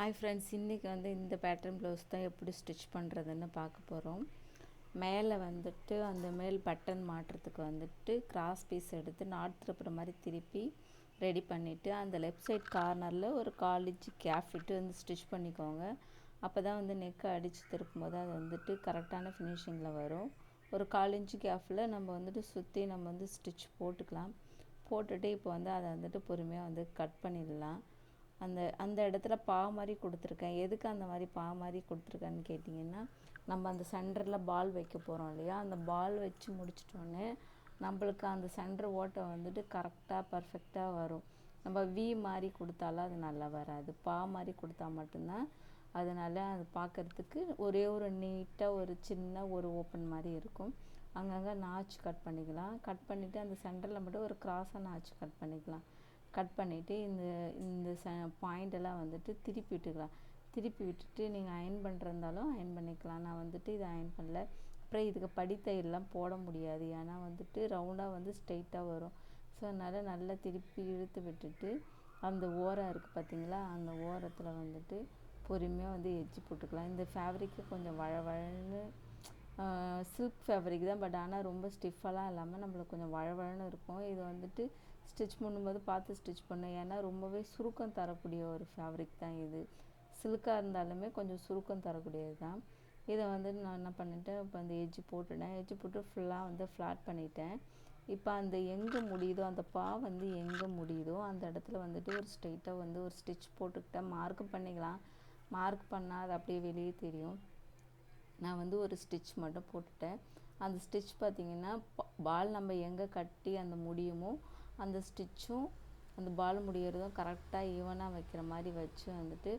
Hi friends, இன்றைக்கி இந்த pattern blouse தான் எப்படி ஸ்டிச் பண்ணுறதுன்னு பார்க்க போகிறோம். மேலே அந்த மேல் பட்டன் மாட்டுறதுக்கு கிராஸ் பீஸ் எடுத்து நாட் திருப்புற மாதிரி திருப்பி ரெடி பண்ணிவிட்டு அந்த லெஃப்ட் சைட் கார்னரில் ஒரு 1/4 இன்ச் கேப் விட்டு ஸ்டிச் பண்ணிக்கோங்க. அப்போ தான் நெக்கை அடித்து திருப்பும்போது அது கரெக்டான ஃபினிஷிங்கில் வரும். ஒரு 1/4 இன்ச் கேப்பில் நம்ம சுற்றி நம்ம ஸ்டிச் போட்டுக்கலாம். போட்டுட்டு இப்போ அதை பொறுமையாக கட் பண்ணிடலாம். அந்த இடத்துல மாதிரி கொடுத்துருக்கேன். எதுக்கு அந்த மாதிரி மாதிரி கொடுத்துருக்கேன்னு கேட்டிங்கன்னா, நம்ம அந்த சென்டரில் பால் வைக்க போகிறோம் இல்லையா, அந்த பால் வச்சு முடிச்சிட்டோன்னே நம்மளுக்கு அந்த சென்டர் ஓட்டை கரெக்டாக பர்ஃபெக்டாக வரும். நம்ம மாதிரி கொடுத்தாலும் அது நல்லா வராது. மாதிரி கொடுத்தா மட்டும்தான் அதனால் அது பார்க்குறதுக்கு ஒரே ஒரு நீட்டாக ஒரு சின்ன ஒரு ஓப்பன் மாதிரி இருக்கும். அங்கங்கே நாச்சு கட் பண்ணிக்கலாம். கட் பண்ணிவிட்டு அந்த சென்டரில் மட்டும் ஒரு கிராஸாக நாச்சு கட் பண்ணிக்கலாம். கட் பண்ணிவிட்டு இந்த பாயிண்டெல்லாம் திருப்பி விட்டுக்கலாம். திருப்பி விட்டுட்டு நீங்கள் அயன் பண்ணுறதாலும் அயன் பண்ணிக்கலாம். நான் இதை அயன் பண்ணல. அப்புறம் இதுக்கு படித்தையெல்லாம் போட முடியாது, ஏன்னா ரவுண்டாக ஸ்ட்ரெயிட்டாக வரும். ஸோ அதனால் நல்லா திருப்பி இழுத்து விட்டுட்டு அந்த ஓரம் இருக்குது பார்த்திங்களா, அந்த ஓரத்தில் பொறுமையாக எட்ஜ் போட்டுக்கலாம். இந்த ஃபேப்ரிக்கு கொஞ்சம் வழவழன்னு சில்க் ஃபேப்ரிக் தான், பட் ஆனால் ரொம்ப ஸ்டிஃபாலாம் இல்லாமல் நம்மளுக்கு கொஞ்சம் வழவழன்னு இருக்கும். இது ஸ்டிச் பண்ணும்போது பார்த்து ஸ்டிச் பண்ணேன், ஏன்னா ரொம்பவே சுருக்கம் தரக்கூடிய ஒரு ஃபேப்ரிக் தான் இது. சில்காக இருந்தாலுமே கொஞ்சம் சுருக்கம் தரக்கூடியது தான். இதை நான் என்ன பண்ணிட்டேன், இப்போ அந்த எட்ஜ் போட்டுட்டேன். எட்ஜ் போட்டு ஃபுல்லாக ஃப்ளாட் பண்ணிட்டேன். இப்போ அந்த எங்கே முடியுதோ, அந்த எங்கே முடியுதோ அந்த இடத்துல ஒரு ஸ்ட்ரெயிட்டாக ஒரு ஸ்டிச் போட்டுக்கிட்டேன். மார்க் பண்ணிக்கலாம். மார்க் பண்ணால் அது அப்படியே வெளியே தெரியும். நான் ஒரு ஸ்டிச் மட்டும் போட்டுட்டேன். அந்த ஸ்டிச் பார்த்திங்கன்னா, பால் நம்ம எங்கே கட்டி அந்த முடியுமோ அந்த ஸ்டிச்சும் அந்த பால் முடிகிறதும் கரெக்டாக ஈவனாக வைக்கிற மாதிரி வச்சு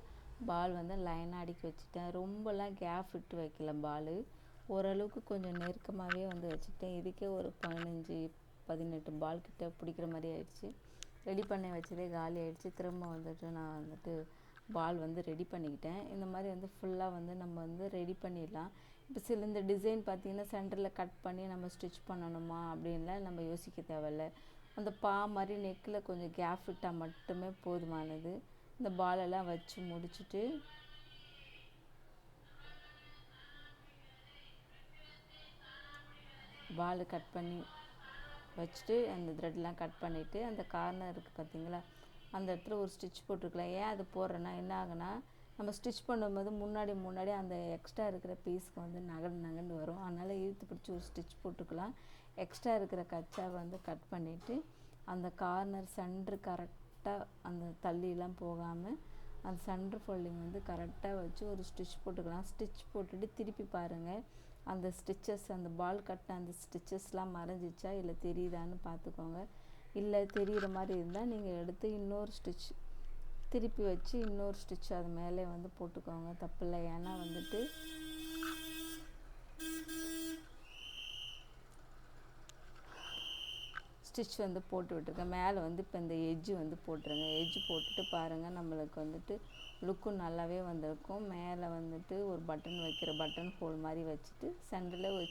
பால் லைனாக அடிக்க வச்சுட்டேன். ரொம்பலாம் கேப் விட்டு வைக்கல. பால் ஓரளவுக்கு கொஞ்சம் நெருக்கமாகவே வச்சுட்டேன். இதுக்கே ஒரு 15-18 பால் கிட்ட பிடிக்கிற மாதிரி ஆயிடுச்சு. ரெடி பண்ணி வச்சதே காலி ஆகிடுச்சு. திரும்ப நான் பால் ரெடி பண்ணிக்கிட்டேன். இந்த மாதிரி ஃபுல்லாக நம்ம ரெடி பண்ணிடலாம். இப்போ இந்த டிசைன் பார்த்திங்கன்னா, சென்டரில் கட் பண்ணி நம்ம ஸ்டிச் பண்ணணுமா அப்படின்லாம் நம்ம யோசிக்க தேவையில்ல. அந்த மாதிரி நெக்கில் கொஞ்சம் கேப் விட்டால் மட்டுமே போதுமானது. இந்த பாலெல்லாம் வச்சு முடிச்சுட்டு பால் கட் பண்ணி வச்சுட்டு அந்த த்ரெட்லாம் கட் பண்ணிவிட்டு அந்த கார்னர் இருக்குது பார்த்திங்களா, அந்த இடத்துல ஒரு ஸ்டிச் போட்டுருக்கலாம். ஏன் அது போடுறேன்னா என்ன ஆகுனா, நம்ம ஸ்டிச் பண்ணும்போது முன்னாடி அந்த எக்ஸ்ட்ரா இருக்கிற பீஸ்க்கு நகண்டு வரும். அதனால் இழுத்து பிடிச்சி ஒரு ஸ்டிச் போட்டுக்கலாம். எக்ஸ்ட்ரா இருக்கிற கச்சாவை கட் பண்ணிவிட்டு அந்த கார்னர் சென்ட்ரு கரெக்டாக அந்த தள்ளிலாம் போகாமல் அந்த சென்டர் ஃபோல்டிங் கரெக்டாக வச்சு ஒரு ஸ்டிச் போட்டுக்கலாம். ஸ்டிச் போட்டுட்டு திருப்பி பாருங்கள், அந்த ஸ்டிச்சஸ் அந்த பால் கட்டின அந்த ஸ்டிச்சஸ்லாம் மறைஞ்சிச்சா இல்லை தெரியுதான்னு பார்த்துக்கோங்க. இல்லை தெரிகிற மாதிரி இருந்தால் நீங்கள் எடுத்து இன்னொரு ஸ்டிச் திருப்பி வச்சு இன்னொரு ஸ்டிச் அது மேலே போட்டுக்கோங்க, தப்பில்லை. ஏன்னா ஸ்டிச் போட்டு விட்டுருக்கேன். மேலே இப்போ இந்த எட்ஜு போட்டுருங்க. எட்ஜு போட்டுட்டு பாருங்கள், நம்மளுக்கு லுக்கும் நல்லாவே வந்திருக்கும். மேலே ஒரு பட்டன் வைக்கிற பட்டன் ஹோல் மாதிரி வச்சுட்டு சென்டரில் வச்சு